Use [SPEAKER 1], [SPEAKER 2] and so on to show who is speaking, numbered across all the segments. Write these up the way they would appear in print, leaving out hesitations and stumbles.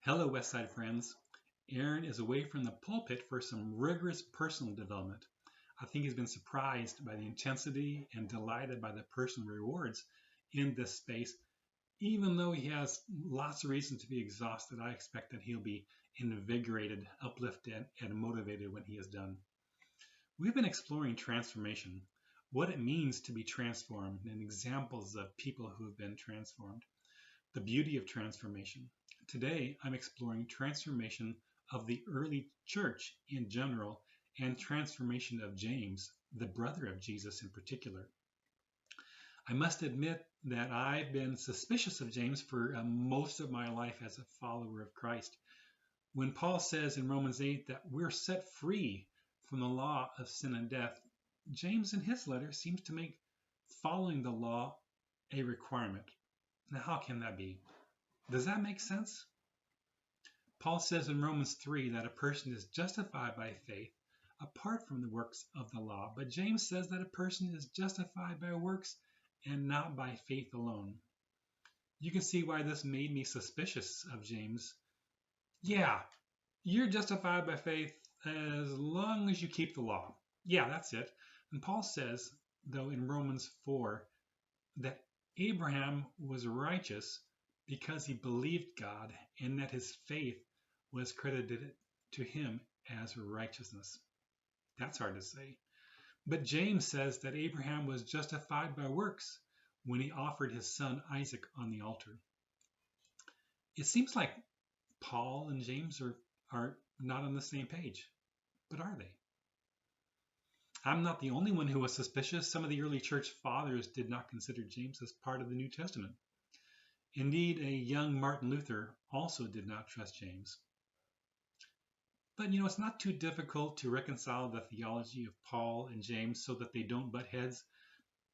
[SPEAKER 1] Hello, Westside friends. Aaron is away from the pulpit for some rigorous personal development. I think he's been surprised by the intensity and delighted by the personal rewards in this space. Even though he has lots of reason to be exhausted, I expect that he'll be invigorated, uplifted, and motivated when he is done. We've been exploring transformation, what it means to be transformed, and examples of people who have been transformed. The beauty of transformation. Today, I'm exploring transformation of the early church in general and transformation of James, the brother of Jesus in particular. I must admit that I've been suspicious of James for most of my life as a follower of Christ. When Paul says in Romans 8 that we're set free from the law of sin and death, James in his letter seems to make following the law a requirement. Now, how can that be? Does that make sense? Paul says in Romans 3 that a person is justified by faith apart from the works of the law, but James says that a person is justified by works and not by faith alone. You can see why this made me suspicious of James. Yeah, you're justified by faith as long as you keep the law. Yeah, that's it. And Paul says, though, in Romans 4, that Abraham was righteous because he believed God and that his faith was credited to him as righteousness. That's hard to say. But James says that Abraham was justified by works when he offered his son Isaac on the altar. It seems like Paul and James are not on the same page, but are they? I'm not the only one who was suspicious. Some of the early church fathers did not consider James as part of the New Testament. Indeed, a young Martin Luther also did not trust James. But it's not too difficult to reconcile the theology of Paul and James so that they don't butt heads.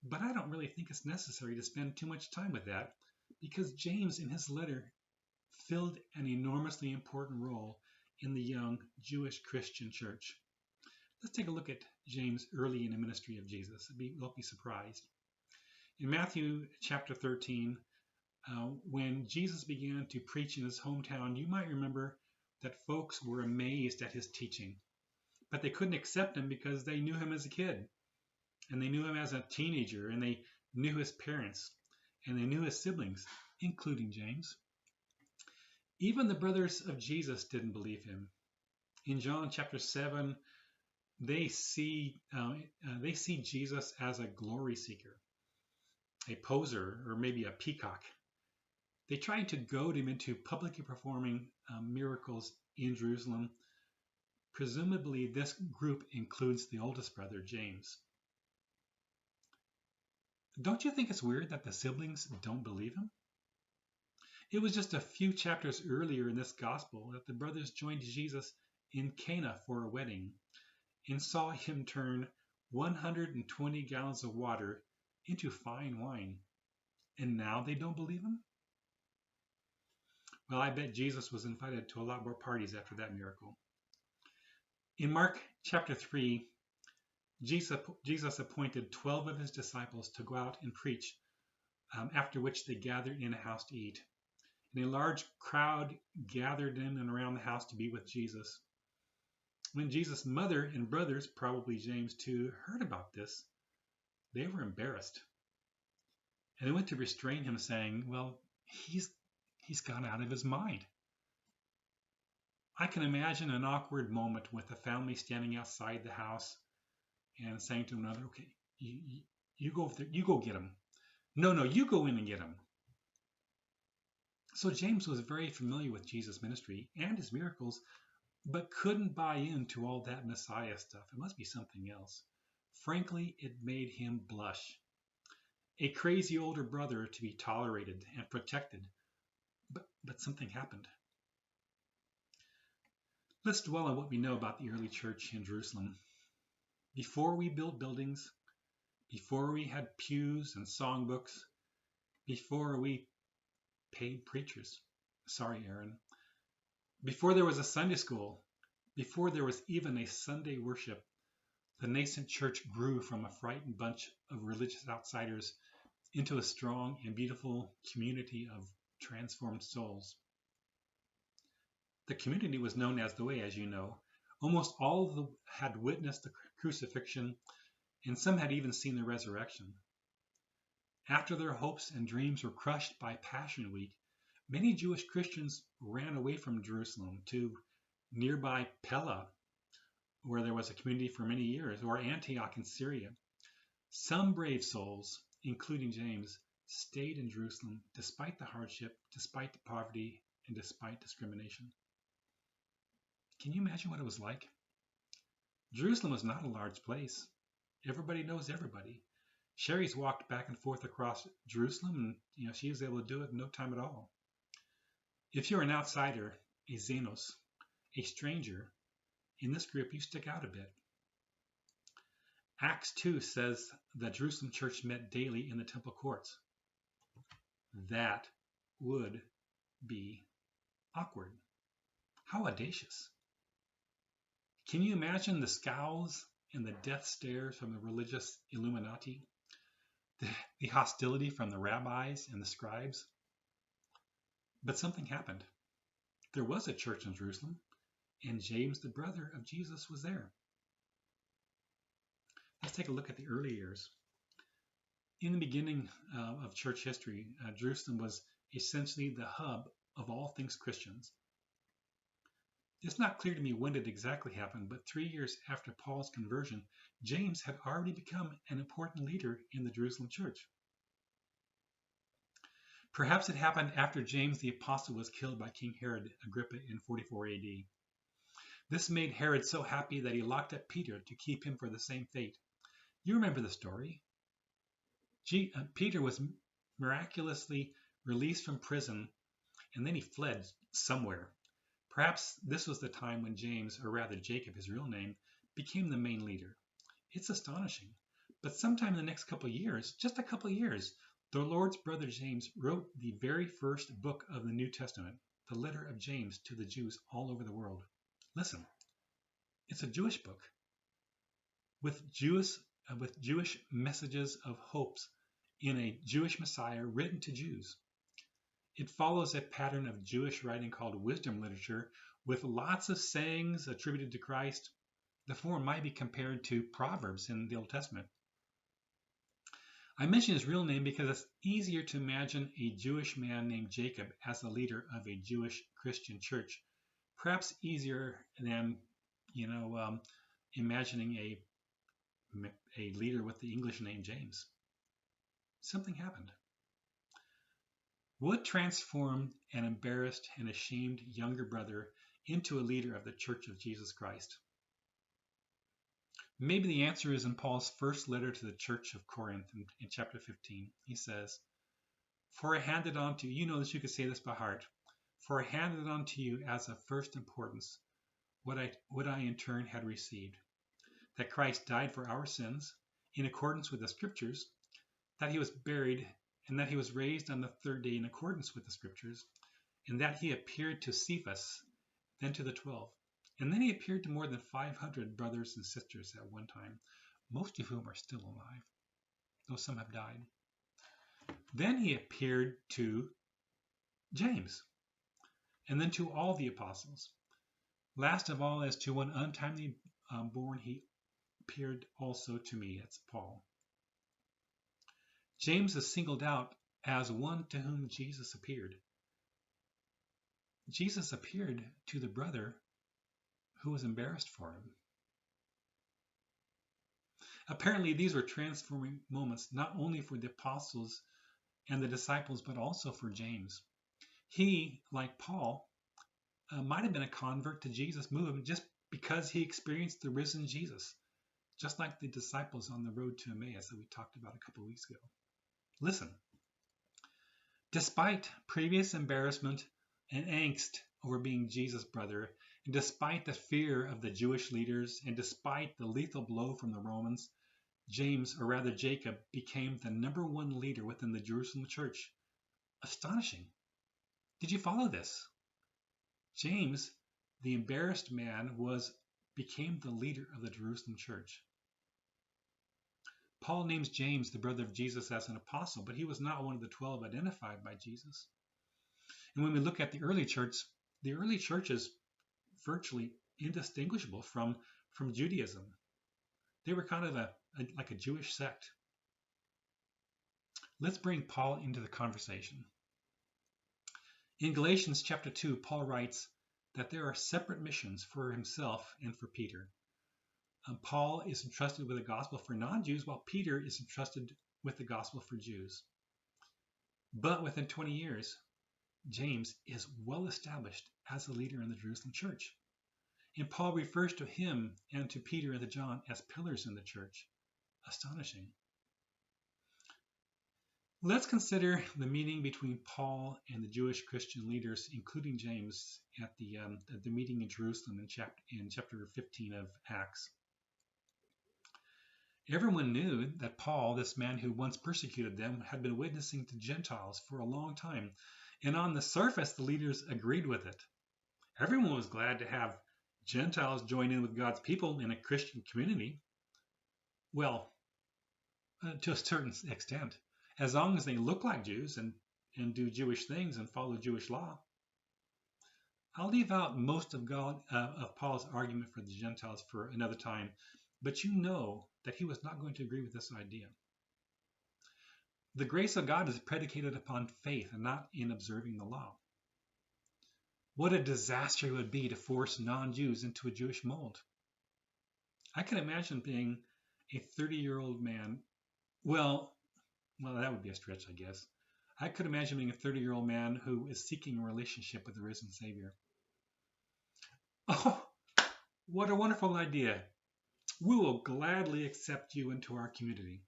[SPEAKER 1] But I don't really think it's necessary to spend too much time with that because James in his letter filled an enormously important role in the young Jewish Christian church. Let's take a look at James early in the ministry of Jesus. You'll be surprised. In Matthew chapter 13, when Jesus began to preach in his hometown, you might remember that folks were amazed at his teaching, but they couldn't accept him because they knew him as a kid, and they knew him as a teenager, and they knew his parents, and they knew his siblings, including James. Even the brothers of Jesus didn't believe him. In John chapter 7, they see Jesus as a glory seeker, a poser, or maybe a peacock. They tried to goad him into publicly performing miracles in Jerusalem. Presumably, this group includes the oldest brother, James. Don't you think it's weird that the siblings don't believe him? It was just a few chapters earlier in this gospel that the brothers joined Jesus in Cana for a wedding and saw him turn 120 gallons of water into fine wine. And now they don't believe him? Well, I bet Jesus was invited to a lot more parties after that miracle. In Mark chapter 3, Jesus appointed 12 of his disciples to go out and preach, after which they gathered in a house to eat. And a large crowd gathered in and around the house to be with Jesus. When Jesus' mother and brothers, probably James too, heard about this, they were embarrassed. And they went to restrain him, saying, well, he's gone out of his mind. I can imagine an awkward moment with the family standing outside the house and saying to another, okay, you go there, you go get him. No, you go in and get him. So James was very familiar with Jesus' ministry and his miracles, but couldn't buy into all that Messiah stuff. It must be something else. Frankly, it made him blush. A crazy older brother to be tolerated and protected, but something happened. Let's dwell on what we know about the early church in Jerusalem. Before we built buildings, before we had pews and songbooks, before we paid preachers, sorry, Aaron, before there was a Sunday school, before there was even a Sunday worship, the nascent church grew from a frightened bunch of religious outsiders into a strong and beautiful community of transformed souls. The community was known as the Way, as you know. Almost all of them had witnessed the crucifixion, and some had even seen the resurrection. After their hopes and dreams were crushed by Passion Week, many Jewish Christians ran away from Jerusalem to nearby Pella, where there was a community for many years, or Antioch in Syria. Some brave souls, including James, stayed in Jerusalem despite the hardship, despite the poverty, and despite discrimination. Can you imagine what it was like? Jerusalem was not a large place. Everybody knows everybody. Sherry's walked back and forth across Jerusalem, and she was able to do it in no time at all. If you're an outsider, a xenos, a stranger, in this group you stick out a bit. Acts 2 says that Jerusalem church met daily in the temple courts. That would be awkward. How audacious. Can you imagine the scowls and the death stares from the religious Illuminati? The hostility from the rabbis and the scribes? But something happened. There was a church in Jerusalem, and James, the brother of Jesus, was there. Let's take a look at the early years. In the beginning of church history, Jerusalem was essentially the hub of all things Christians. It's not clear to me when it exactly happened, but 3 years after Paul's conversion, James had already become an important leader in the Jerusalem church. Perhaps it happened after James the Apostle was killed by King Herod Agrippa in 44 AD. This made Herod so happy that he locked up Peter to keep him for the same fate. You remember the story. Peter was miraculously released from prison, and then he fled somewhere. Perhaps this was the time when James, or rather Jacob, his real name, became the main leader. It's astonishing. But sometime in the next couple of years, just a couple of years, the Lord's brother James wrote the very first book of the New Testament, the letter of James to the Jews all over the world. Listen, it's a Jewish book with Jewish messages of hopes in a Jewish Messiah written to Jews. It follows a pattern of Jewish writing called wisdom literature with lots of sayings attributed to Christ. The form might be compared to Proverbs in the Old Testament. I mention his real name because it's easier to imagine a Jewish man named Jacob as the leader of a Jewish Christian church. Perhaps easier than, imagining a leader with the English name James. Something happened. What transformed an embarrassed and ashamed younger brother into a leader of the Church of Jesus Christ? Maybe the answer is in Paul's first letter to the Church of Corinth in chapter 15. He says, "For I handed on to you," you know this, you could say this by heart, "for I handed on to you as of first importance what I in turn had received, that Christ died for our sins in accordance with the Scriptures, that he was buried, and that he was raised on the third day in accordance with the Scriptures, and that he appeared to Cephas, then to the 12. And then he appeared to more than 500 brothers and sisters at one time, most of whom are still alive, though some have died. Then he appeared to James, and then to all the apostles. Last of all, as to one untimely born, he appeared also to me." That's Paul. James is singled out as one to whom Jesus appeared. Jesus appeared to the brother who was embarrassed for him. Apparently, these were transforming moments, not only for the apostles and the disciples, but also for James. He, like Paul, might have been a convert to Jesus' movement just because he experienced the risen Jesus, just like the disciples on the road to Emmaus that we talked about a couple of weeks ago. Listen, despite previous embarrassment and angst over being Jesus' brother, and despite the fear of the Jewish leaders, and despite the lethal blow from the Romans, James, or rather Jacob, became the #1 leader within the Jerusalem church. Astonishing. Did you follow this? James, the embarrassed man, became the leader of the Jerusalem church. Paul names James, the brother of Jesus, as an apostle, but he was not one of the 12 identified by Jesus. And when we look at the early churches, virtually indistinguishable from Judaism. They were kind of like a Jewish sect. Let's bring Paul into the conversation. In Galatians chapter 2, Paul writes that there are separate missions for himself and for Peter. Paul is entrusted with the gospel for non-Jews, while Peter is entrusted with the gospel for Jews. But within 20 years, James is well established as a leader in the Jerusalem church. And Paul refers to him and to Peter and to John as pillars in the church. Astonishing. Let's consider the meeting between Paul and the Jewish Christian leaders, including James, at the meeting in Jerusalem in chapter 15 of Acts. Everyone knew that Paul, this man who once persecuted them, had been witnessing to Gentiles for a long time, and on the surface, the leaders agreed with it. Everyone was glad to have Gentiles join in with God's people in a Christian community. Well, to a certain extent, as long as they look like Jews and do Jewish things and follow Jewish law. I'll leave out most of Paul's argument for the Gentiles for another time, but you know that he was not going to agree with this idea. The grace of God is predicated upon faith and not in observing the law. What a disaster it would be to force non-Jews into a Jewish mold. I can imagine being a 30-year-old man. Well, that would be a stretch, I guess. I could imagine being a 30-year-old man who is seeking a relationship with the risen Savior. Oh, what a wonderful idea. We will gladly accept you into our community.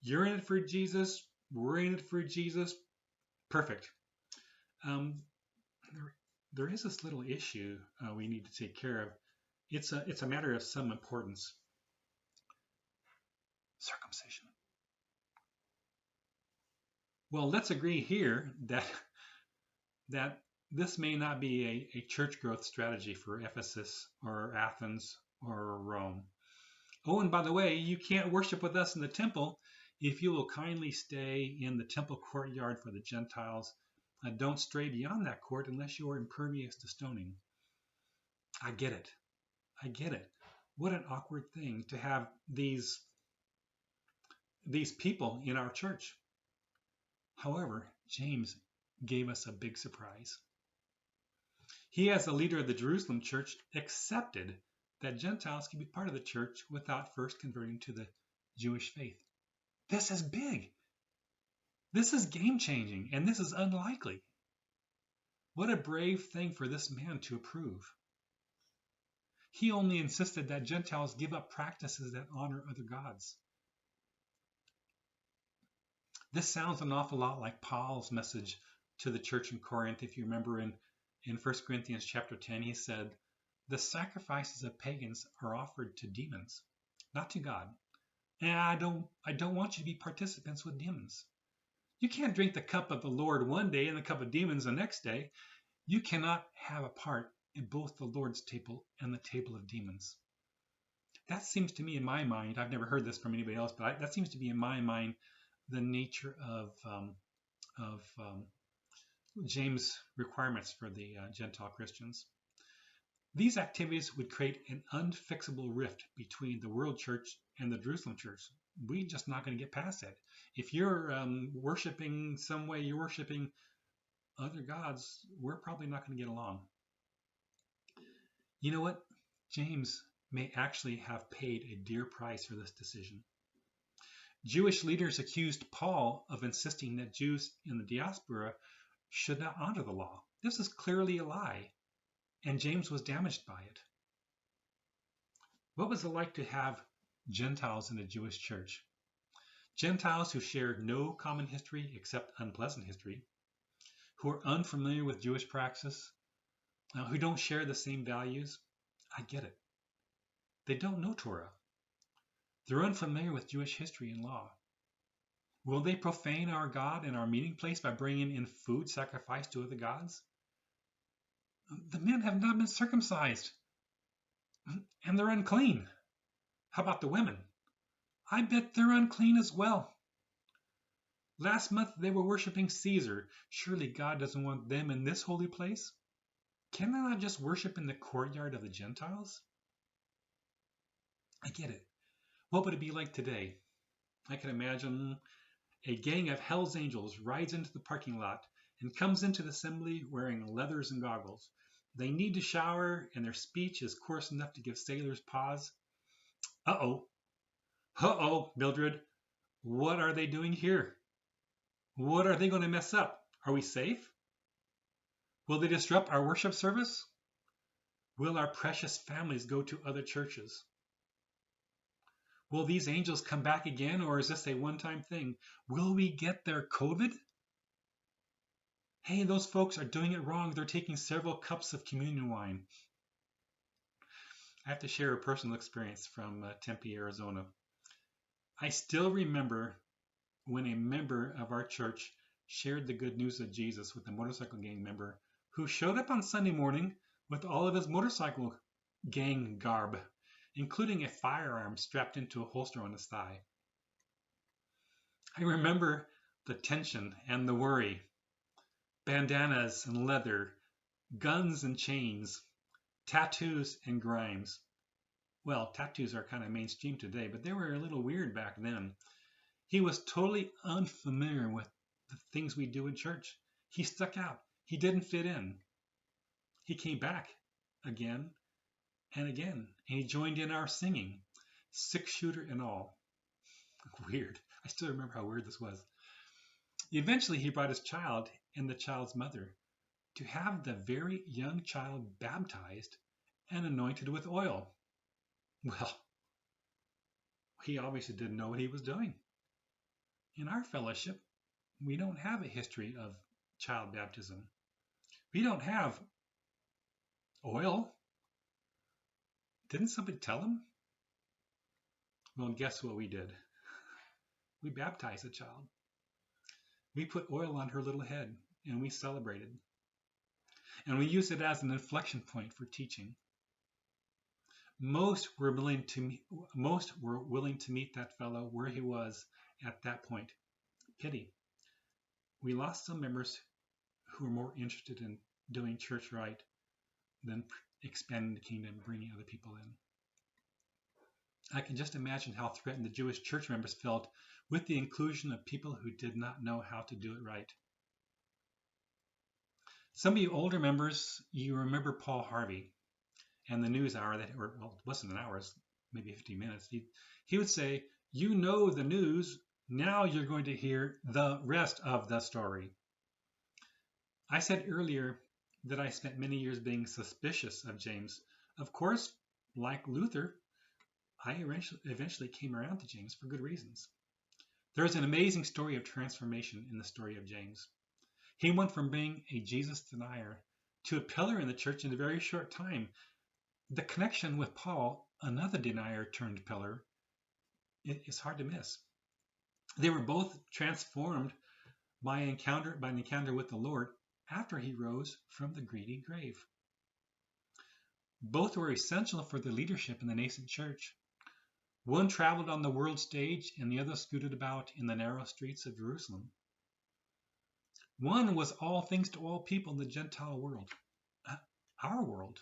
[SPEAKER 1] You're in it for Jesus. We're in it for Jesus. Perfect. There is this little issue we need to take care of. It's a matter of some importance. Circumcision. Well, let's agree here that this may not be a church growth strategy for Ephesus or Athens or Rome. Oh, and by the way, you can't worship with us in the temple if you will kindly stay in the temple courtyard for the Gentiles. Don't stray beyond that court unless you are impervious to stoning. I get it. I get it. What an awkward thing to have these people in our church. However, James gave us a big surprise. He, as the leader of the Jerusalem church, accepted that Gentiles can be part of the church without first converting to the Jewish faith. This is big. This is game-changing, and this is unlikely. What a brave thing for this man to approve. He only insisted that Gentiles give up practices that honor other gods. This sounds an awful lot like Paul's message to the church in Corinth. If you remember in 1 Corinthians chapter 10, he said, the sacrifices of pagans are offered to demons, not to God. And I don't want you to be participants with demons. You can't drink the cup of the Lord one day and the cup of demons the next day. You cannot have a part in both the Lord's table and the table of demons. That seems to me in my mind, I've never heard this from anybody else, but that seems to be in my mind the nature of James' requirements for the Gentile Christians. These activities would create an unfixable rift between the world church and the Jerusalem church. We're just not going to get past that. If you're worshiping some way, you're worshiping other gods, we're probably not going to get along. You know what? James may actually have paid a dear price for this decision. Jewish leaders accused Paul of insisting that Jews in the diaspora should not honor the law. This is clearly a lie, and James was damaged by it. What was it like to have Gentiles in a Jewish church? Gentiles who shared no common history except unpleasant history, who are unfamiliar with Jewish practice, who don't share the same values. I get it. They don't know Torah. They're unfamiliar with Jewish history and law. Will they profane our God and our meeting place by bringing in food sacrificed to other gods? The men have not been circumcised, and they're unclean. How about the women? I bet they're unclean as well. Last month they were worshiping Caesar. Surely God doesn't want them in this holy place? Can I not just worship in the courtyard of the Gentiles? I get it. What would it be like today? I can imagine a gang of Hell's Angels rides into the parking lot and comes into the assembly wearing leathers and goggles. They need to shower, and their speech is coarse enough to give sailors pause. Uh-oh. Uh-oh, Mildred. What are they doing here? What are they going to mess up? Are we safe? Will they disrupt our worship service? Will our precious families go to other churches? Will these angels come back again, or is this a one-time thing? Will we get their COVID? Hey, those folks are doing it wrong. They're taking several cups of communion wine. I have to share a personal experience from Tempe, Arizona. I still remember when a member of our church shared the good news of Jesus with a motorcycle gang member who showed up on Sunday morning with all of his motorcycle gang garb, including a firearm strapped into a holster on his thigh. I remember the tension and the worry. Bandanas and leather, guns and chains, tattoos and grimes. Well, tattoos are kind of mainstream today, but they were a little weird back then. He was totally unfamiliar with the things we do in church. He stuck out. He didn't fit in. He came back again and again, and he joined in our singing, 6-shooter and all. Weird. I still remember how weird this was. Eventually, he brought his child and the child's mother to have the very young child baptized and anointed with oil. Well, he obviously didn't know what he was doing. In our fellowship, we don't have a history of child baptism. We don't have oil. Didn't somebody tell him? Well, guess what we did? We baptized the child. We put oil on her little head, and we celebrated. And we used it as an inflection point for teaching. Most were willing to meet that fellow where he was at that point. Pity. We lost some members who were more interested in doing church right than expanding the kingdom, bringing other people in. I can just imagine how threatened the Jewish church members felt with the inclusion of people who did not know how to do it right. Some of you older members, you remember Paul Harvey and the news hour that, or well, less than an hour, maybe 15 minutes. He would say, you know the news, now you're going to hear the rest of the story. I said earlier that I spent many years being suspicious of James. Of course, like Luther, I eventually came around to James for good reasons. There's an amazing story of transformation in the story of James. He went from being a Jesus denier to a pillar in the church in a very short time. The connection with Paul, another denier turned pillar, is hard to miss. They were both transformed by an encounter with the Lord after he rose from the greedy grave. Both were essential for the leadership in the nascent church. One traveled on the world stage and the other scooted about in the narrow streets of Jerusalem. One was all things to all people in the Gentile world, our world.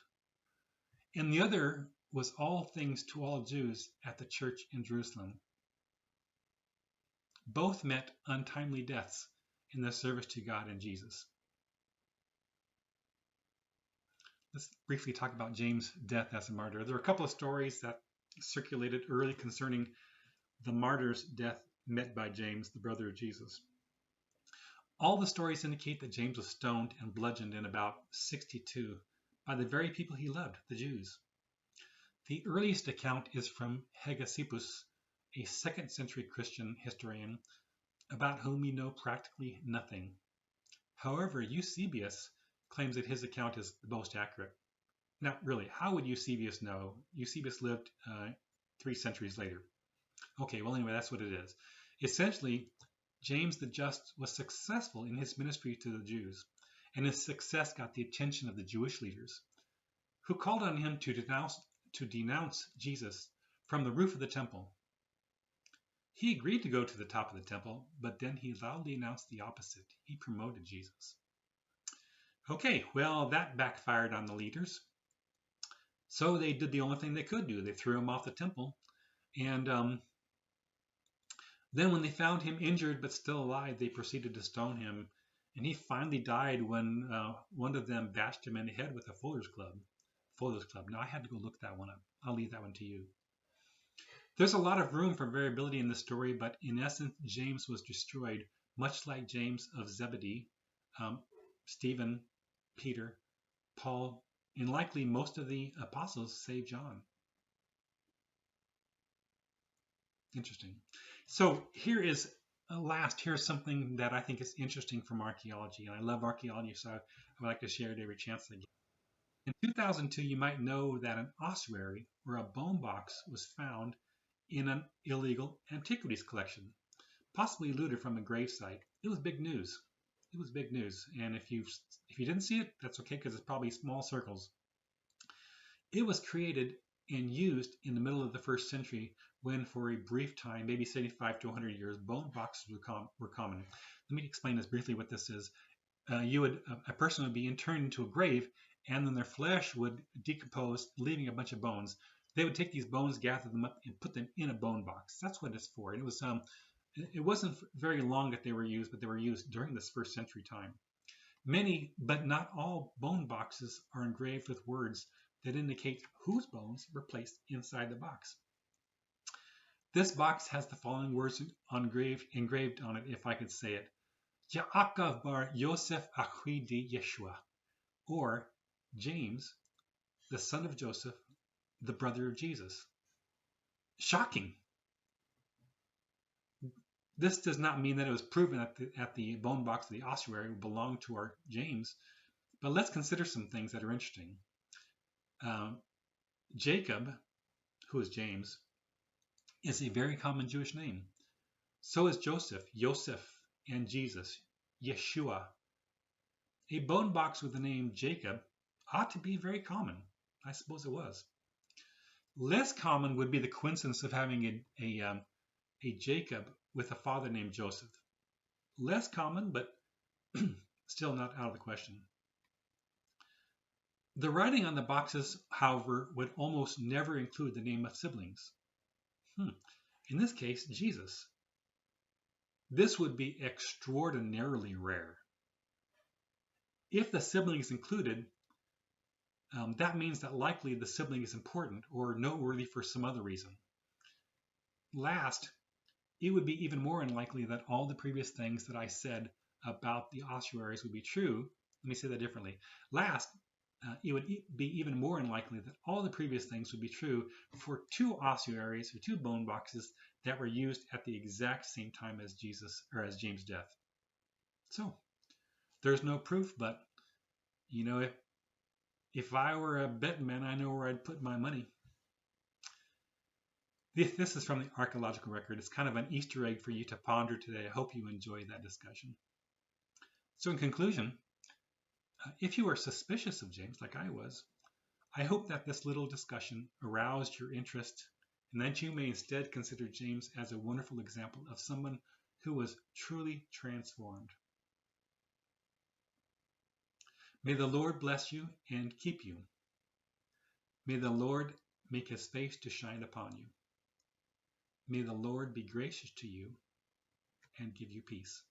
[SPEAKER 1] And the other was all things to all Jews at the church in Jerusalem. Both met untimely deaths in their service to God and Jesus. Let's briefly talk about James' death as a martyr. There are a couple of stories that circulated early concerning the martyr's death met by James, the brother of Jesus. All the stories indicate that James was stoned and bludgeoned in about 62 by the very people he loved, the Jews. The earliest account is from Hegesippus, a 2nd century Christian historian, about whom we know practically nothing. However, Eusebius claims that his account is the most accurate. Now, really, how would Eusebius know? Eusebius lived 3 centuries later. Okay, well, anyway, that's what it is. Essentially, James the Just was successful in his ministry to the Jews, and his success got the attention of the Jewish leaders, who called on him to denounce Jesus from the roof of the temple. He agreed to go to the top of the temple, but then he loudly announced the opposite. He promoted Jesus. Okay, well, that backfired on the leaders. So they did the only thing they could do. They threw him off the temple. And then, when they found him injured but still alive, they proceeded to stone him. And he finally died when one of them bashed him in the head with a fuller's club. Fuller's club. Now, I had to go look that one up. I'll leave that one to you. There's a lot of room for variability in the story, but in essence, James was destroyed, much like James of Zebedee, Stephen, Peter, Paul, and likely most of the apostles, save John. Interesting. So here's something that I think is interesting from archaeology, and I love archaeology, so I would like to share it every chance I get. In 2002, you might know that an ossuary or a bone box was found in an illegal antiquities collection, possibly looted from a gravesite. It was big news. It was big news, and if you didn't see it, that's okay because it's probably small circles. It was created and used in the middle of the first century when, for a brief time, maybe 75 to 100 years, bone boxes were common. Let me explain this briefly what this is. A person would be interned into a grave, and then their flesh would decompose, leaving a bunch of bones. They would take these bones, gather them up, and put them in a bone box. That's what it's for. And it wasn't very long that they were used, but they were used during this first century time. Many, but not all, bone boxes are engraved with words that indicate whose bones were placed inside the box. This box has the following words engraved on it, if I could say it. Yaakov bar Yosef Achi de Yeshua, or James, the son of Joseph, the brother of Jesus. Shocking. This does not mean that it was proven at the bone box of the ossuary belonged to our James, but let's consider some things that are interesting. Jacob, who is James, is a very common Jewish name. So is Joseph, Yosef, and Jesus, Yeshua. A bone box with the name Jacob ought to be very common. I suppose it was. Less common would be the coincidence of having a Jacob with a father named Joseph. Less common, but still not out of the question. The writing on the boxes, however, would almost never include the name of siblings. In this case, Jesus. This would be extraordinarily rare. If the sibling is included, that means that likely the sibling is important or noteworthy for some other reason. Last, it would be even more unlikely that all the previous things that I said about the ossuaries would be true. Let me say that differently. Last, it would be even more unlikely that all the previous things would be true for two ossuaries or two bone boxes that were used at the exact same time as James' death. So there's no proof, but if I were a betting man, I know where I'd put my money. This is from the archaeological record. It's kind of an Easter egg for you to ponder today. I hope you enjoyed that discussion. So in conclusion, if you are suspicious of James like I was, I hope that this little discussion aroused your interest and that you may instead consider James as a wonderful example of someone who was truly transformed. May the Lord bless you and keep you. May the Lord make his face to shine upon you. May the Lord be gracious to you and give you peace.